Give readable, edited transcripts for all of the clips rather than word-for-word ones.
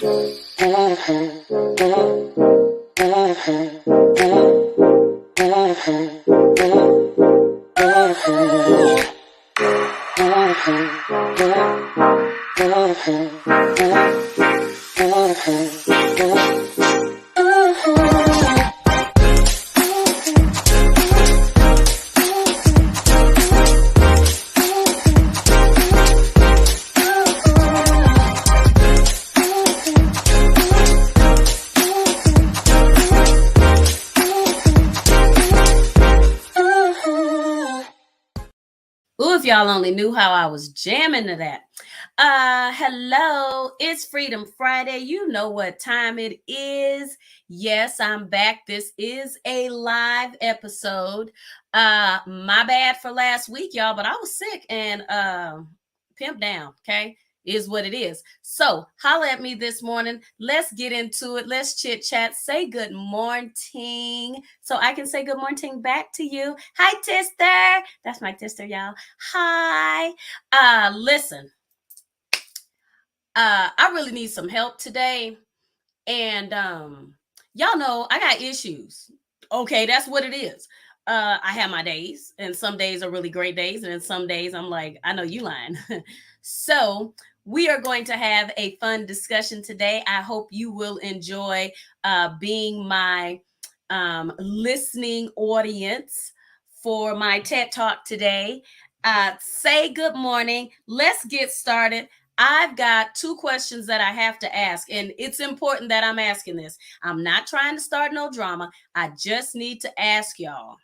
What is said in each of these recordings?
Ooh, if y'all only knew how I was jamming to that. Hello, it's Freedom Friday. You know what time it is. Yes, I'm back. This is a live episode. My bad for last week, y'all, but I was sick and pimp down, okay? Is what it is. So holla at me this morning. Let's get into it. Let's chit chat. Say good morning so I can say good morning back to you. Hi, Tister. That's my Tister, y'all. Hi. Listen. I really need some help today. And y'all know I got issues. Okay, that's what it is. I have my days, and some days are really great days, and then some days I'm like, I know you lying. So we are going to have a fun discussion today. I hope you will enjoy being my listening audience for my TED Talk today. Say good morning. Let's get started. I've got two questions that I have to ask, and it's important that I'm asking this. I'm not trying to start no drama. I just need to ask y'all,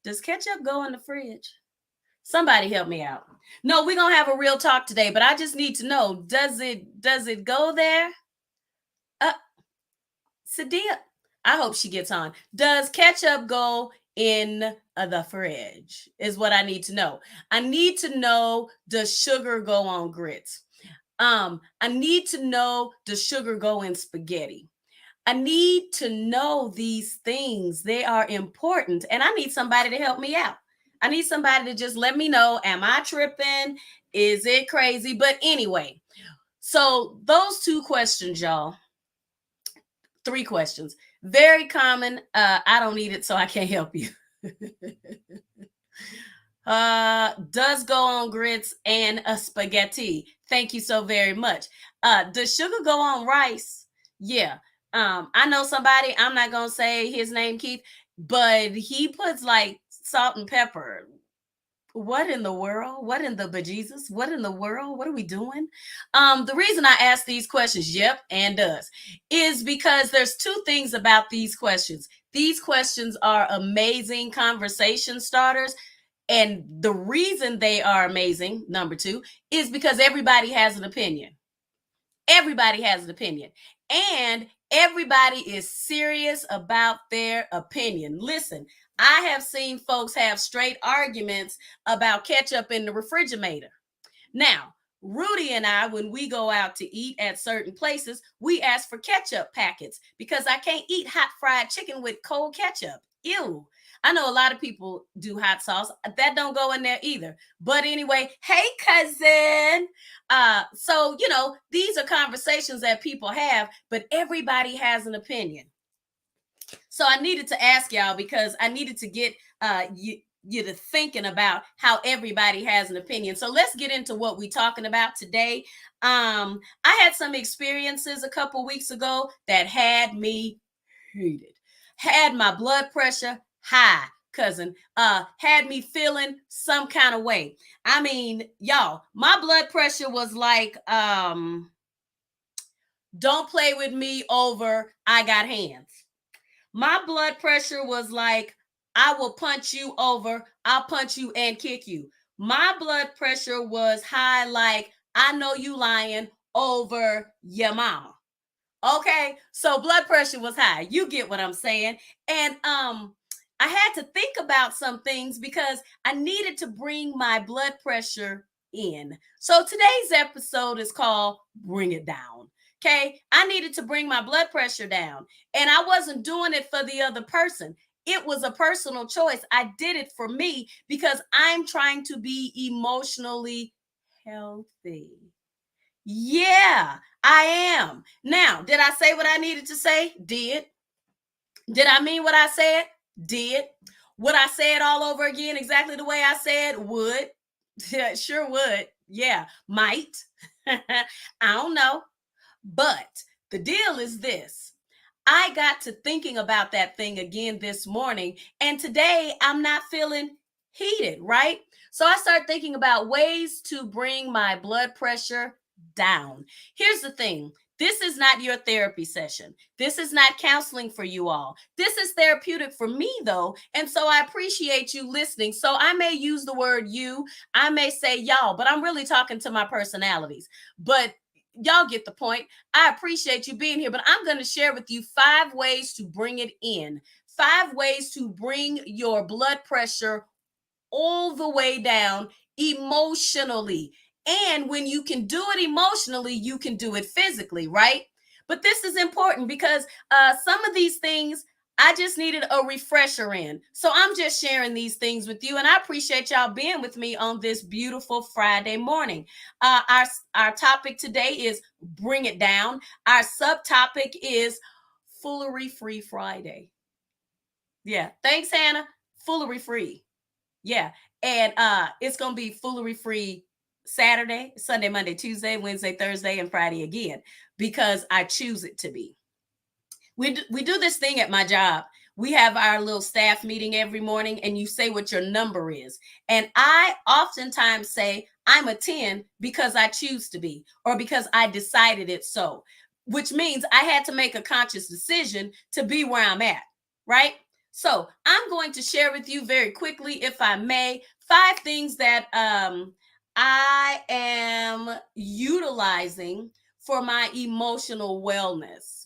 does ketchup go in the fridge? Somebody help me out. No, we're going to have a real talk today, but I just need to know, does it go there? Sadia, I hope she gets on. Does ketchup go in the fridge? Is what I need to know. I need to know, does sugar go on grits? I need to know, does sugar go in spaghetti? I need to know these things. They are important, and I need somebody to help me out. I need somebody to just let me know, am I tripping? Is it crazy? But anyway, so those two questions, y'all. Three questions. Very common. I don't need it, so I can't help you. Does go on grits and a spaghetti. Thank you so very much. Does sugar go on rice? Yeah. I know somebody, I'm not gonna say his name, Keith, but he puts like salt and pepper. What in the world? What in the bejesus? What in the world? What are we doing? The reason I ask these questions, yep, and does, is because there's two things about these questions. These questions are amazing conversation starters. And the reason they are amazing, number two, is because everybody has an opinion. Everybody has an opinion. And everybody is serious about their opinion. Listen, I have seen folks have straight arguments about ketchup in the refrigerator. Now, Rudy and I, when we go out to eat at certain places, we ask for ketchup packets because I can't eat hot fried chicken with cold ketchup. Ew. I know a lot of people do hot sauce. That don't go in there either. But anyway, hey, cousin. So, these are conversations that people have, but everybody has an opinion. So I needed to ask y'all because I needed to get you to thinking about how everybody has an opinion. So let's get into what we're talking about today. I had some experiences a couple weeks ago that had me heated, had my blood pressure high, cousin, had me feeling some kind of way. I mean, y'all, my blood pressure was like, don't play with me over I got hands. My blood pressure was like, I will punch you over. I'll punch you and kick you. My blood pressure was high, like, I know you lying over your mama. Okay, so blood pressure was high. You get what I'm saying? And I had to think about some things because I needed to bring my blood pressure in. So today's episode is called Bring It Down. Okay, I needed to bring my blood pressure down, and I wasn't doing it for the other person. It was a personal choice. I did it for me because I'm trying to be emotionally healthy. Yeah, I am. Now, did I say what I needed to say? Did. Did I mean what I said? Did. Would I say it all over again exactly the way I said? Would. Yeah, sure would. Yeah, might. I don't know. But the deal is this. I got to thinking about that thing again this morning, and today I'm not feeling heated, right? So I started thinking about ways to bring my blood pressure down. Here's the thing. This is not your therapy session. This is not counseling for you all. This is therapeutic for me, though. And so I appreciate you listening. So I may use the word you, I may say y'all, but I'm really talking to my personalities. But y'all get the point. I appreciate you being here, but I'm going to share with you 5 ways to bring it in. 5 ways to bring your blood pressure all the way down emotionally. And when you can do it emotionally, you can do it physically, right? But this is important because some of these things I just needed a refresher in. So I'm just sharing these things with you. And I appreciate y'all being with me on this beautiful Friday morning. Our topic today is Bring It Down. Our subtopic is Foolery Free Friday. Yeah. Thanks, Hannah. Foolery free. Yeah. And it's going to be foolery free Saturday, Sunday, Monday, Tuesday, Wednesday, Thursday, and Friday again, because I choose it to be. We do this thing at my job. We have our little staff meeting every morning, and you say what your number is. And I oftentimes say I'm a 10 because I choose to be, or because I decided it so, which means I had to make a conscious decision to be where I'm at, right? So I'm going to share with you very quickly, if I may, 5 things that I am utilizing for my emotional wellness.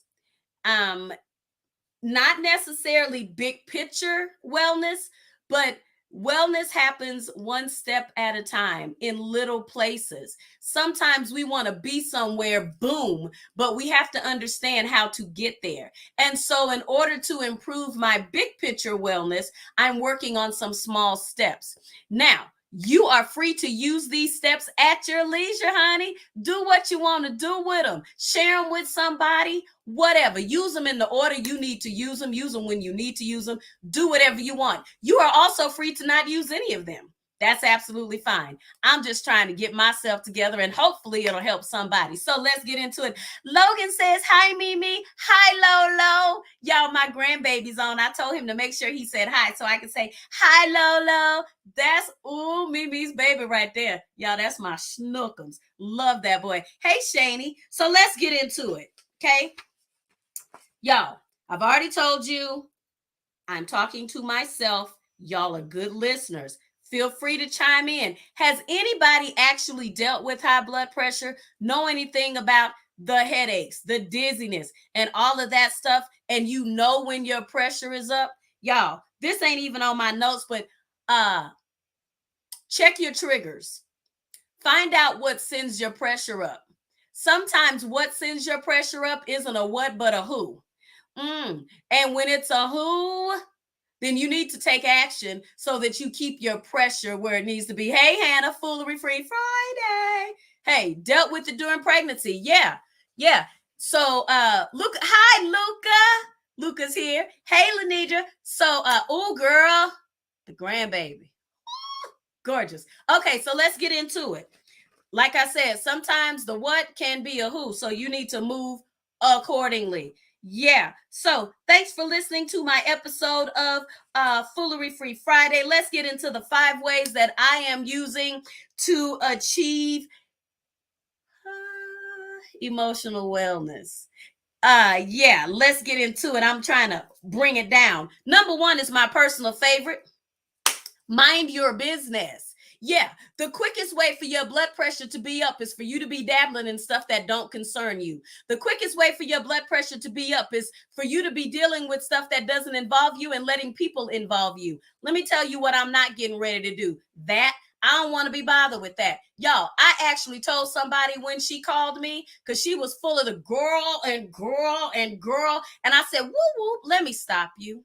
Not necessarily big picture wellness, but wellness happens one step at a time in little places. Sometimes we want to be somewhere, boom, but we have to understand how to get there. And so in order to improve my big picture wellness, I'm working on some small steps. Now, you are free to use these steps at your leisure, honey. Do what you want to do with them. Share them with somebody, whatever. Use them in the order you need to use them. Use them when you need to use them. Do whatever you want. You are also free to not use any of them. That's absolutely fine. I'm just trying to get myself together, and hopefully it'll help somebody. So let's get into it. Logan says, hi, Mimi. Hi, Lolo. Y'all, my grandbaby's on. I told him to make sure he said hi so I can say, hi, Lolo. That's, ooh, Mimi's baby right there. Y'all, that's my schnookums. Love that boy. Hey, Shani. So let's get into it, okay? Y'all, I've already told you I'm talking to myself. Y'all are good listeners. Feel free to chime in. Has anybody actually dealt with high blood pressure? Know anything about the headaches, the dizziness, and all of that stuff? And you know when your pressure is up? Y'all, this ain't even on my notes, but check your triggers. Find out what sends your pressure up. Sometimes what sends your pressure up isn't a what, but a who. And when it's a who, then you need to take action so that you keep your pressure where it needs to be. Hey, Hannah, Foolery Free Friday. Hey, dealt with it during pregnancy. Yeah. So, look, hi, Luca. Luca's here. Hey, Lenidra. So, oh, girl, the grandbaby. Gorgeous. Okay, so let's get into it. Like I said, sometimes the what can be a who, so you need to move accordingly. Yeah. So thanks for listening to my episode of Foolery Free Friday. Let's get into the 5 ways that I am using to achieve emotional wellness. Yeah, let's get into it. I'm trying to bring it down. Number 1 is my personal favorite. Mind your business. Yeah, the quickest way for your blood pressure to be up is for you to be dabbling in stuff that don't concern you. The quickest way for your blood pressure to be up is for you to be dealing with stuff that doesn't involve you and letting people involve you. Let me tell you what I'm not getting ready to do. That I don't want to be bothered with that. Y'all, I actually told somebody when she called me because she was full of the girl. And I said, woo, woo, let me stop you.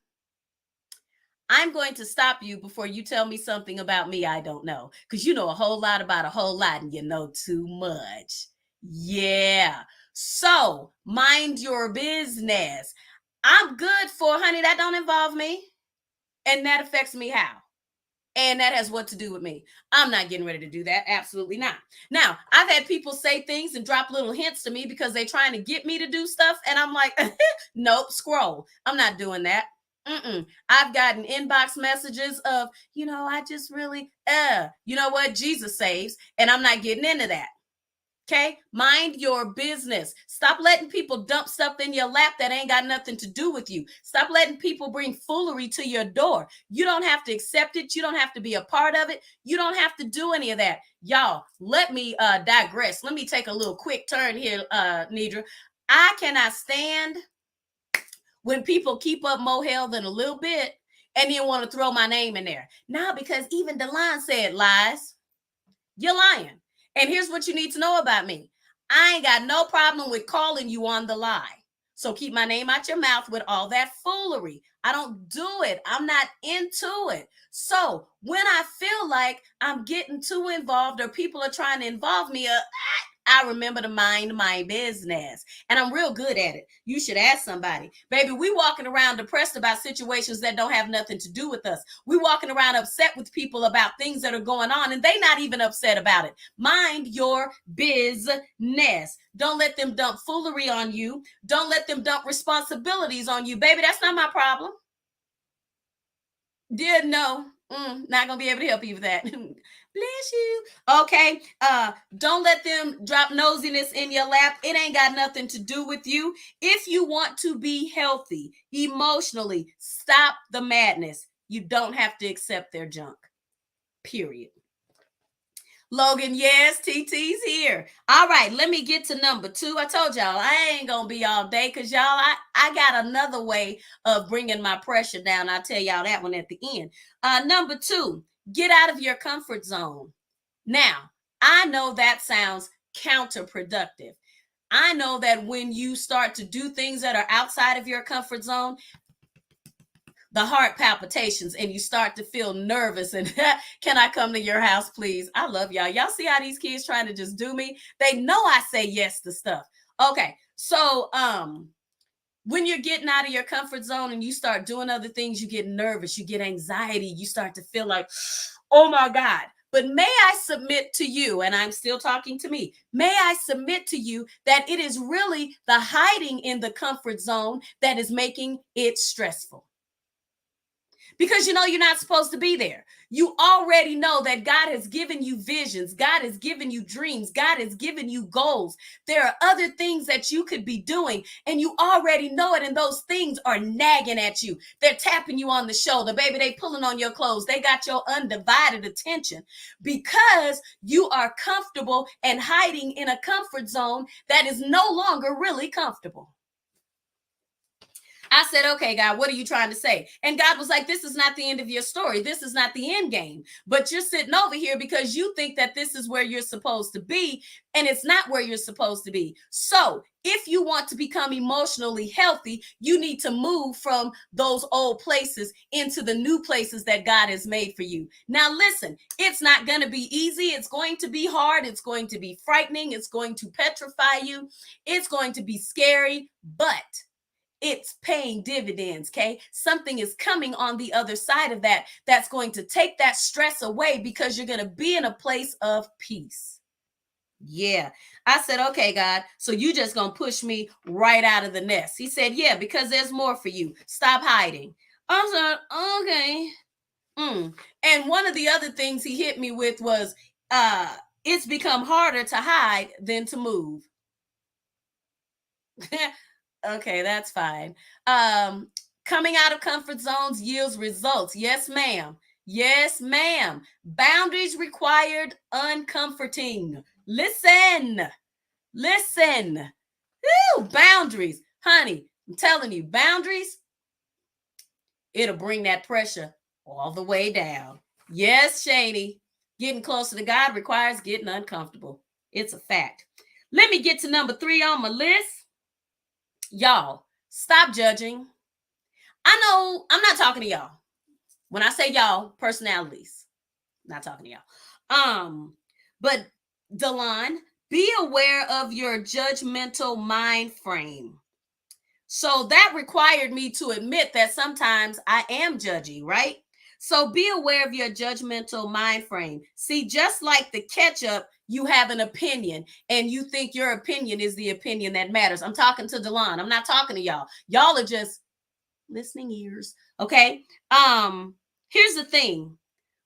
I'm going to stop you before you tell me something about me I don't know, because you know a whole lot about a whole lot and you know too much. Yeah. So mind your business. I'm good for, honey, that don't involve me. And that affects me how? And that has what to do with me. I'm not getting ready to do that. Absolutely not. Now, I've had people say things and drop little hints to me because they're trying to get me to do stuff. And I'm like, nope, scroll. I'm not doing that. I've gotten inbox messages of, I just really, you know what? Jesus saves. And I'm not getting into that. Okay, mind your business. Stop letting people dump stuff in your lap that ain't got nothing to do with you. Stop letting people bring foolery to your door. You don't have to accept it. You don't have to be a part of it. You don't have to do any of that. Y'all, let me digress. Let me take a little quick turn here, Nidra. I cannot stand when people keep up more hell than a little bit and then want to throw my name in there. Now, because even DeLon said lies. You're lying. And here's what you need to know about me. I ain't got no problem with calling you on the lie. So keep my name out your mouth with all that foolery. I don't do it. I'm not into it. So when I feel like I'm getting too involved or people are trying to involve me, I remember to mind my business. And I'm real good at it. You should ask somebody. Baby, we walking around depressed about situations that don't have nothing to do with us. We walking around upset with people about things that are going on and they not even upset about it. Mind your business. Don't let them dump foolery on you. Don't let them dump responsibilities on you. Baby, that's not my problem. Did no. Not gonna be able to help you with that. Bless you. Okay. Don't let them drop nosiness in your lap. It ain't got nothing to do with you. If you want to be healthy emotionally, stop the madness. You don't have to accept their junk. Period. Logan, yes, TT's here. All right, let me get to number 2. I told y'all I ain't gonna be all day because y'all, I got another way of bringing my pressure down. I'll tell y'all that one at the end. Number 2, get out of your comfort zone. Now, I know that sounds counterproductive. I know that when you start to do things that are outside of your comfort zone, the heart palpitations and you start to feel nervous and can I come to your house, please? I love y'all. Y'all see how these kids trying to just do me? They know I say yes to stuff. Okay. So, when you're getting out of your comfort zone and you start doing other things, you get nervous, you get anxiety, you start to feel like, oh my God. But may I submit to you, and I'm still talking to me, may I submit to you that it is really the hiding in the comfort zone that is making it stressful. Because you're not supposed to be there. You already know that God has given you visions. God has given you dreams. God has given you goals. There are other things that you could be doing and you already know it. And those things are nagging at you. They're tapping you on the shoulder. Baby, they pulling on your clothes. They got your undivided attention because you are comfortable and hiding in a comfort zone that is no longer really comfortable. I said, okay, God, what are you trying to say? And God was like, this is not the end of your story. This is not the end game. But you're sitting over here because you think that this is where you're supposed to be, and it's not where you're supposed to be. So if you want to become emotionally healthy, you need to move from those old places into the new places that God has made for you. Now, listen, it's not going to be easy. It's going to be hard. It's going to be frightening. It's going to petrify you. It's going to be scary, but it's paying dividends. Okay. Something is coming on the other side of that that's going to take that stress away because you're going to be in a place of peace. Yeah. I said, okay, God, so you just going to push me right out of the nest. He said, yeah, because there's more for you. Stop hiding. I said, okay. And one of the other things he hit me with was, it's become harder to hide than to move. Okay, that's fine. Coming out of comfort zones yields results. Yes, ma'am. Yes, ma'am. Boundaries required, uncomforting. Listen. Woo, boundaries. Honey, I'm telling you, boundaries, it'll bring that pressure all the way down. Yes, Shani. Getting closer to God requires getting uncomfortable. It's a fact. Let me get to number 3 on my list. Y'all, stop judging. I know I'm not talking to y'all. When I say y'all, personalities, not talking to y'all. But Delon, Be aware of your judgmental mind frame. So that required me to admit that sometimes I am judgy, right? So be aware of your judgmental mind frame. See, just like the ketchup, you have an opinion and you think your opinion is the opinion that matters. I'm talking to Delon. I'm not talking to y'all. Y'all are just listening ears. Okay. Here's the thing.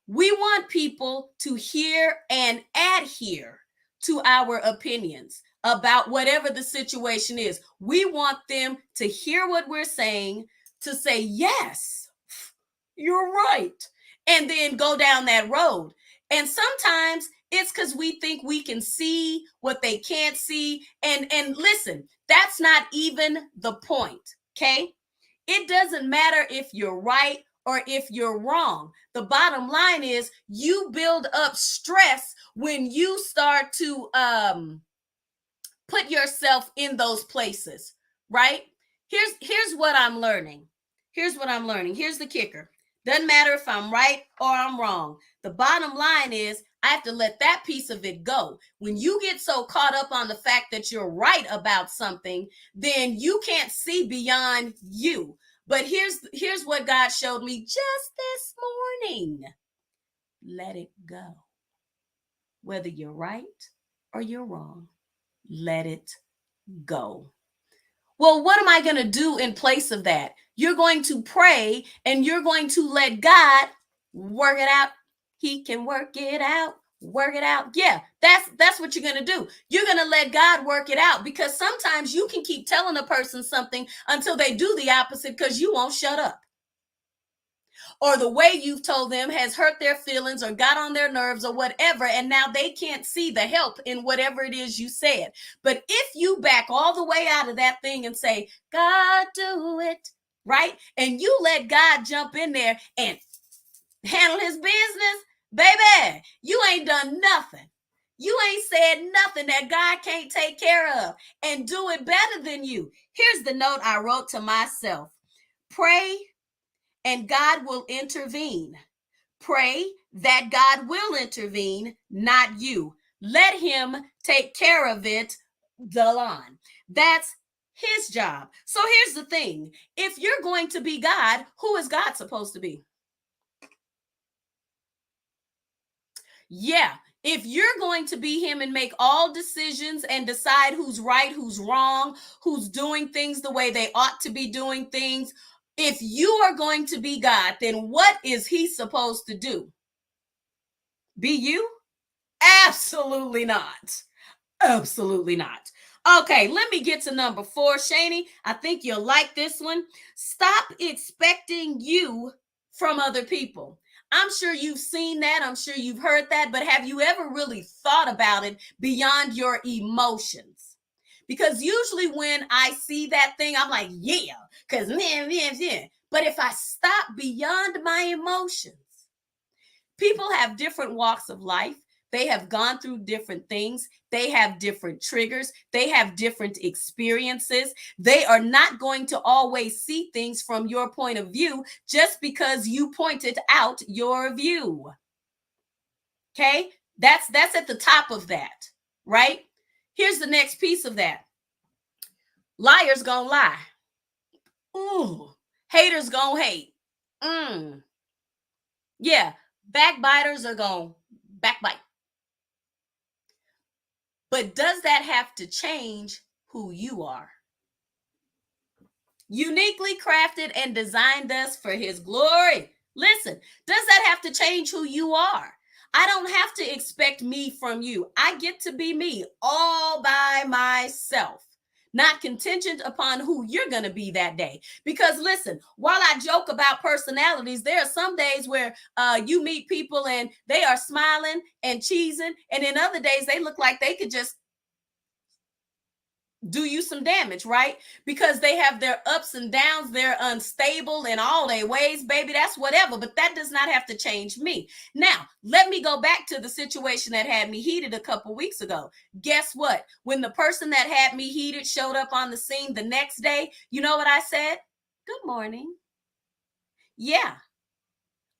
We want people to hear and adhere to our opinions about whatever the situation is. We want them to hear what we're saying, to say, yes, you're right, and then go down that road. And sometimes it's because we think we can see what they can't see. And listen, that's not even the point. Okay. It doesn't matter if you're right or if you're wrong. The bottom line is you build up stress when you start to put yourself in those places, right? Here's what I'm learning. Here's what I'm learning. Here's the kicker. Doesn't matter if I'm right or I'm wrong. The bottom line is I have to let that piece of it go. When you get so caught up on the fact that you're right about something, then you can't see beyond you. But here's what God showed me just this morning. Let it go. Whether you're right or you're wrong, let it go. Well, what am I going to do in place of that? You're going to pray and you're going to let God work it out. He can work it out. Work it out. Yeah, that's what you're going to do. You're going to let God work it out, because sometimes you can keep telling a person something until they do the opposite because you won't shut up. Or the way you've told them has hurt their feelings or got on their nerves or whatever, and now they can't see the help in whatever it is you said. But if you back all the way out of that thing and say, God, do it, right? And you let God jump in there and handle his business, baby, you ain't done nothing. You ain't said nothing that God can't take care of and do it better than you. Here's the note I wrote to myself. Pray and God will intervene. Pray that God will intervene, not you. Let him take care of it, Delon. That's his job. So here's the thing. If you're going to be God, who is God supposed to be? Yeah. If you're going to be him and make all decisions and decide who's right, who's wrong, who's doing things the way they ought to be doing things, if you are going to be God, then what is he supposed to do? Be you? Absolutely not. Absolutely not. Okay, let me get to number 4, Shani. I think you'll like this one. Stop expecting you from other people. I'm sure you've seen that. I'm sure you've heard that. But have you ever really thought about it beyond your emotions? Because usually when I see that thing, I'm like, yeah, because yeah. But if I stop beyond my emotions, people have different walks of life. They have gone through different things. They have different triggers. They have different experiences. They are not going to always see things from your point of view just because you pointed out your view. Okay? That's at the top of that, right? Here's the next piece of that. Liars gonna lie. Ooh. Haters gonna hate. Yeah. Backbiters are gonna backbite. But does that have to change who you are? Uniquely crafted and designed us for his glory. Listen, does that have to change who you are? I don't have to expect me from you. I get to be me all by myself, not contingent upon who you're going to be that day. Because listen, while I joke about personalities, there are some days where you meet people and they are smiling and cheesing, and in other days they look like they could just do you some damage, right? Because they have their ups and downs, they're unstable in all their ways, baby. That's whatever, but that does not have to change me. Now, let me go back to the situation that had me heated a couple weeks ago. Guess what? When the person that had me heated showed up on the scene the next day, you know what I said? Good morning. Yeah,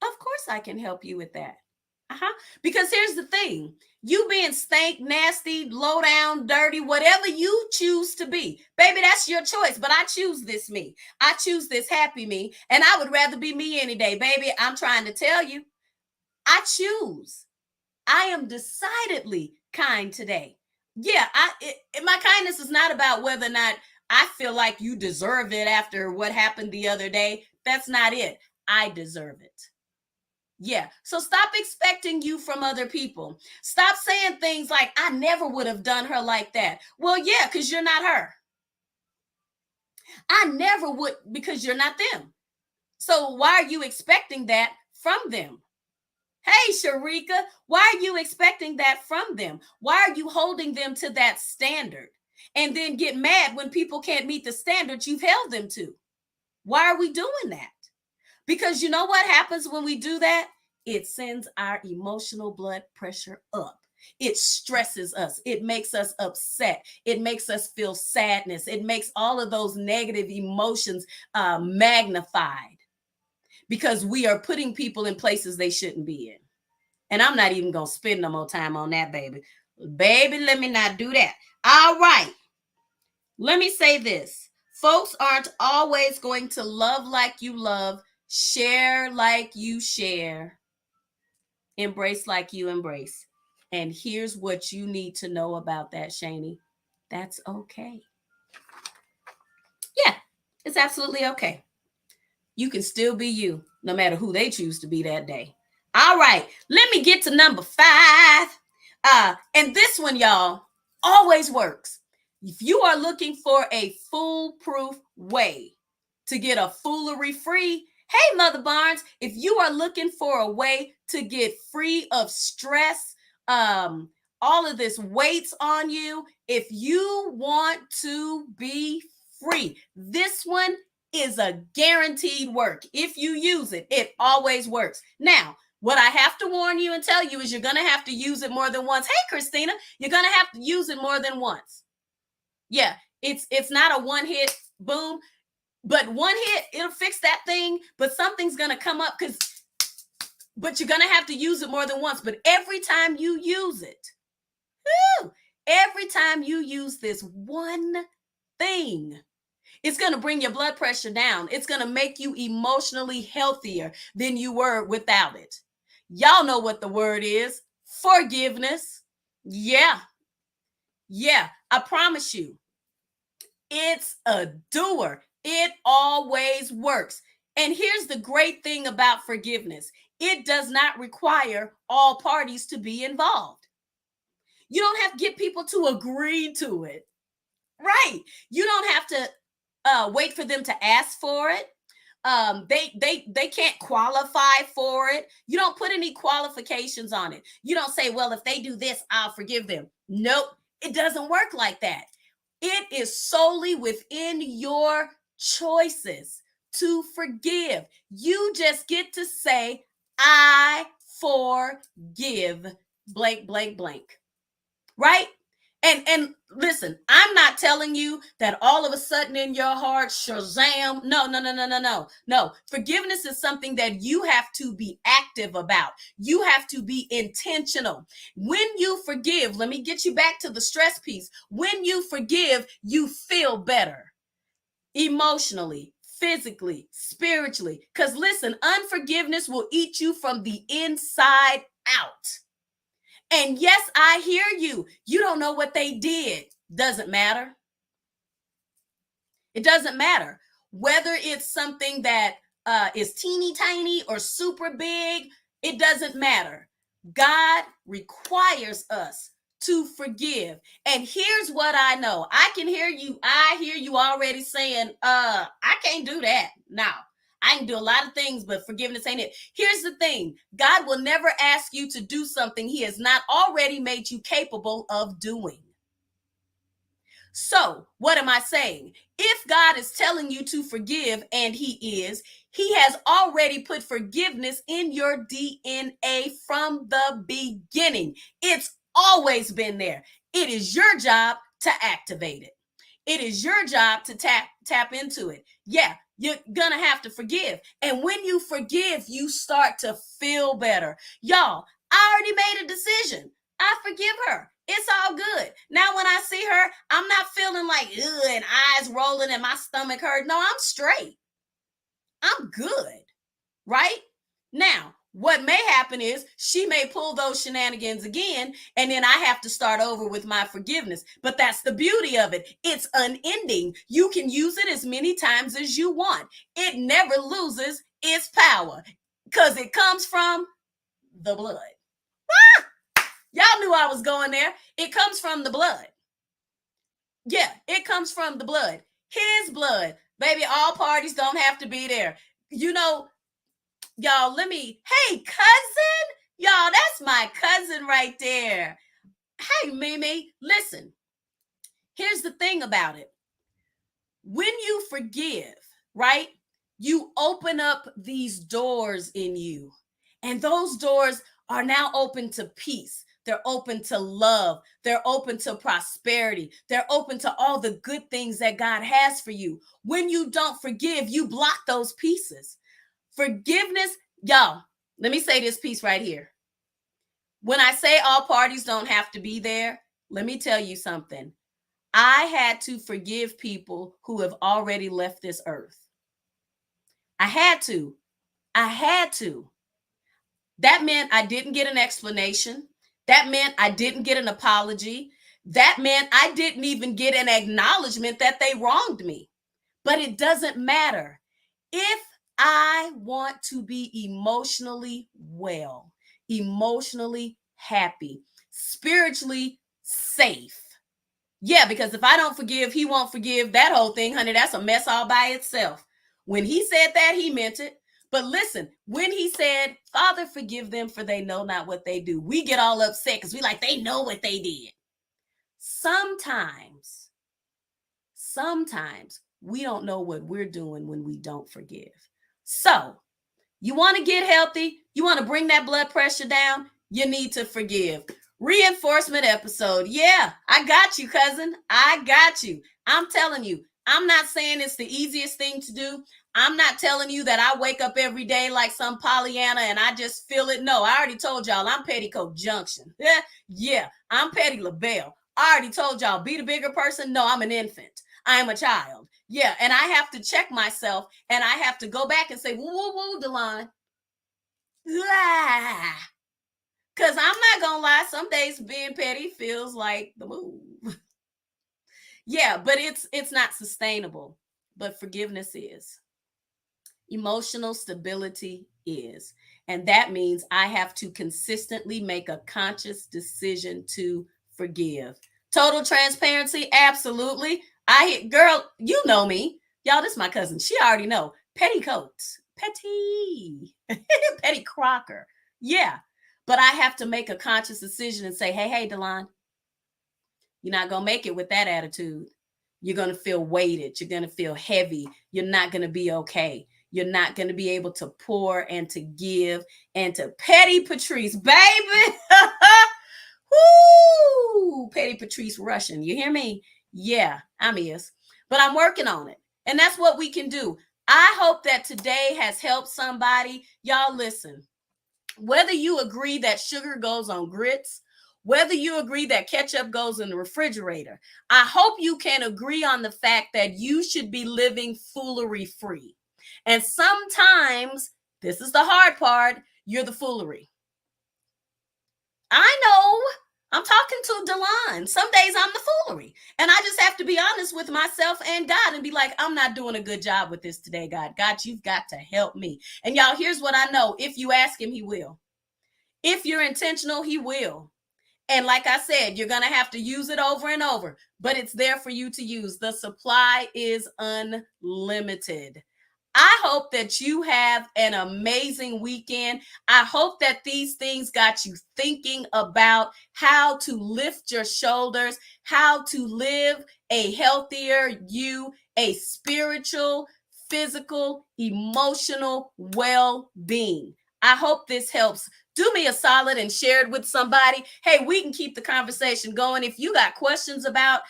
of course I can help you with that. Because here's the thing. You being stank, nasty, low down, dirty, whatever you choose to be, baby, that's your choice. But I choose this me. I choose this happy me. And I would rather be me any day, baby. I'm trying to tell you, I choose. I am decidedly kind today. Yeah, my kindness is not about whether or not I feel like you deserve it after what happened the other day. That's not it. I deserve it. Yeah. So stop expecting you from other people. Stop saying things like, I never would have done her like that. Well, yeah, because you're not her. I never would, because you're not them. So why are you expecting that from them? Hey, Sharika, why are you expecting that from them? Why are you holding them to that standard and then get mad when people can't meet the standards you've held them to? Why are we doing that? Because you know what happens when we do that? It sends our emotional blood pressure up. It stresses us. It makes us upset. It makes us feel sadness. It makes all of those negative emotions magnified because we are putting people in places they shouldn't be in. And I'm not even going to spend no more time on that, baby. Baby, let me not do that. All right. Let me say this. Folks aren't always going to love like you love, share like you share, embrace like you embrace. And here's what you need to know about that, Shani. That's okay. Yeah, it's absolutely okay. You can still be you, no matter who they choose to be that day. All right, let me get to number 5. And this one, y'all, always works. If you are looking for a foolproof way to get a foolery free, hey, Mother Barnes, if you are looking for a way to get free of stress, all of this weights on you, if you want to be free, this one is a guaranteed work. If you use it, it always works. Now, what I have to warn you and tell you is you're going to have to use it more than once. Hey, Christina, you're going to have to use it more than once. Yeah, it's not a one hit boom, but one hit, it'll fix that thing, but something's going to come up but you're going to have to use it more than once. But every time you use it, every time you use this one thing, it's going to bring your blood pressure down. It's going to make you emotionally healthier than you were without it. Y'all know what the word is. Forgiveness. Yeah. Yeah. I promise you, it's a doer. It always works. And here's the great thing about forgiveness. It does not require all parties to be involved. You don't have to get people to agree to it. Right. You don't have to wait for them to ask for it. They can't qualify for it. You don't put any qualifications on it. You don't say, well, if they do this, I'll forgive them. Nope, it doesn't work like that. It is solely within your choices to forgive. You just get to say, I forgive blank, blank, blank. Right? And listen, I'm not telling you that all of a sudden in your heart, Shazam. No. Forgiveness is something that you have to be active about. You have to be intentional. When you forgive, let me get you back to the stress piece. When you forgive, you feel better emotionally, physically, spiritually. Because listen, unforgiveness will eat you from the inside out. And yes, I hear you. You don't know what they did. Doesn't matter. It doesn't matter. Whether it's something that is teeny tiny or super big, it doesn't matter. God requires us to forgive. And here's what I know. I can hear you. I hear you already saying, I can't do that. Now, I can do a lot of things, but forgiveness ain't it. Here's the thing. God will never ask you to do something he has not already made you capable of doing. So, what am I saying? If God is telling you to forgive, and he has already put forgiveness in your DNA from the beginning. It's always been there. It is your job to activate it. It is your job to tap into it. Yeah, you're gonna have to forgive. And when you forgive, you start to feel better. Y'all, I already made a decision. I forgive her. It's all good. Now, when I see her, I'm not feeling like, ugh, and eyes rolling and my stomach hurt. No, I'm straight. I'm good. Right? Now, what may happen is she may pull those shenanigans again, and then I have to start over with my forgiveness. But that's the beauty of it. It's unending. You can use it as many times as you want. It never loses its power because it comes from the blood. Y'all knew I was going there. It comes from the blood. Yeah, it comes from the blood. His blood. Baby, all parties don't have to be there. You know, y'all, hey, cousin. Y'all, that's my cousin right there. Hey, Mimi, listen. Here's the thing about it. When you forgive, right, you open up these doors in you. And those doors are now open to peace. They're open to love. They're open to prosperity. They're open to all the good things that God has for you. When you don't forgive, you block those pieces. Forgiveness, y'all, let me say this piece right here. When I say all parties don't have to be there, let me tell you something. I had to forgive people who have already left this earth. I had to. That meant I didn't get an explanation. That meant I didn't get an apology. That meant I didn't even get an acknowledgement that they wronged me. But it doesn't matter. If I want to be emotionally well, emotionally happy, spiritually safe. Yeah, because if I don't forgive, he won't forgive. That whole thing, honey, that's a mess all by itself. When he said that, he meant it. But listen, when he said, Father, forgive them for they know not what they do, we get all upset because we like, they know what they did. Sometimes we don't know what we're doing when we don't forgive. So you want to get healthy? You want to bring that blood pressure down? You need to forgive. Reinforcement episode. Yeah, I got you, cousin. I got you. I'm telling you, I'm not saying it's the easiest thing to do. I'm not telling you that I wake up every day like some Pollyanna and I just feel it. No, I already told y'all I'm Petticoat Junction. Yeah, I'm Petty LaBelle. I already told y'all, be the bigger person. No, I'm an infant. I am a child. Yeah, and I have to check myself and I have to go back and say, woo, woo, woo, Delon. Because I'm not going to lie, some days being petty feels like the move. Yeah, but it's not sustainable. But forgiveness is. Emotional stability is. And that means I have to consistently make a conscious decision to forgive. Total transparency, absolutely. Girl, you know me. Y'all, this is my cousin. She already know. Petticoats. Petty Crocker. Yeah. But I have to make a conscious decision and say, hey, Delon, you're not going to make it with that attitude. You're going to feel weighted. You're going to feel heavy. You're not going to be okay. You're not going to be able to pour and to give and to Petty Patrice, baby. Woo! Petty Patrice Russian. You hear me? Yeah, I'm is. But I'm working on it. And that's what we can do. I hope that today has helped somebody. Y'all listen. Whether you agree that sugar goes on grits, whether you agree that ketchup goes in the refrigerator, I hope you can agree on the fact that you should be living foolery free. And sometimes, this is the hard part, you're the foolery. I know. I'm talking to Delon. Some days I'm the foolery. And I just have to be honest with myself and God and be like, I'm not doing a good job with this today, God. God, you've got to help me. And y'all, here's what I know. If you ask him, he will. If you're intentional, he will. And like I said, you're going to have to use it over and over, but it's there for you to use. The supply is unlimited. I hope that you have an amazing weekend. I hope that these things got you thinking about how to lift your shoulders, how to live a healthier you, a spiritual, physical, emotional well-being. I hope this helps. Do me a solid and share it with somebody. Hey, we can keep the conversation going. If you got questions about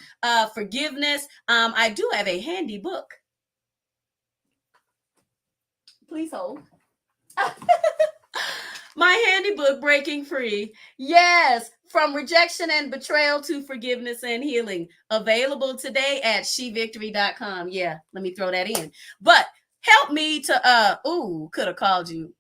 forgiveness, I do have a handy book. Please hold. My handy book, Breaking Free. Yes, from rejection and betrayal to forgiveness and healing. Available today at shevictory.com. Yeah, let me throw that in. But help me to could have called you.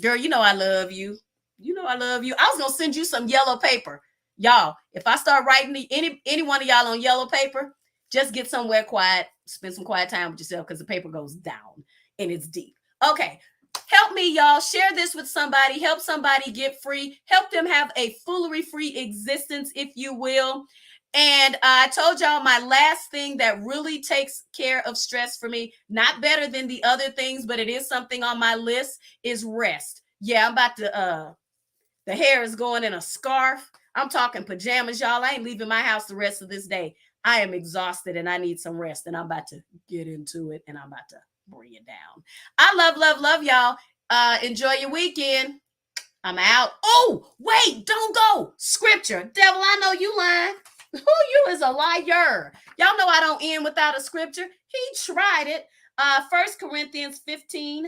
Girl, you know I love you. You know I love you. I was gonna send you some yellow paper. Y'all, if I start writing any one of y'all on yellow paper, just get somewhere quiet, spend some quiet time with yourself because the paper goes down and it's deep. Okay. Help me, y'all. Share this with somebody. Help somebody get free. Help them have a foolery free existence, if you will. And I told y'all my last thing that really takes care of stress for me, not better than the other things, but it is something on my list, is rest. Yeah, I'm about to, the hair is going in a scarf. I'm talking pajamas, y'all. I ain't leaving my house the rest of this day. I am exhausted and I need some rest, and I'm about to get into it, and I'm about to bring it down. I love y'all. Enjoy your weekend. I'm out. Oh, wait, don't go. Scripture. Devil, I know you lying. Who you is a liar. Y'all know I don't end without a scripture. He tried it. 1 Corinthians 15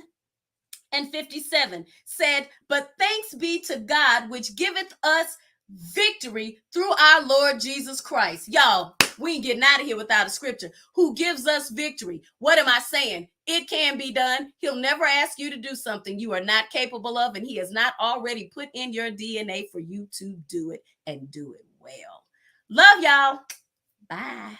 and 57 said, but thanks be to God, which giveth us victory through our Lord Jesus Christ. Y'all, we ain't getting out of here without a scripture. Who gives us victory? What am I saying? It can be done. He'll never ask you to do something you are not capable of, and he has not already put in your DNA for you to do it and do it well. Love y'all. Bye.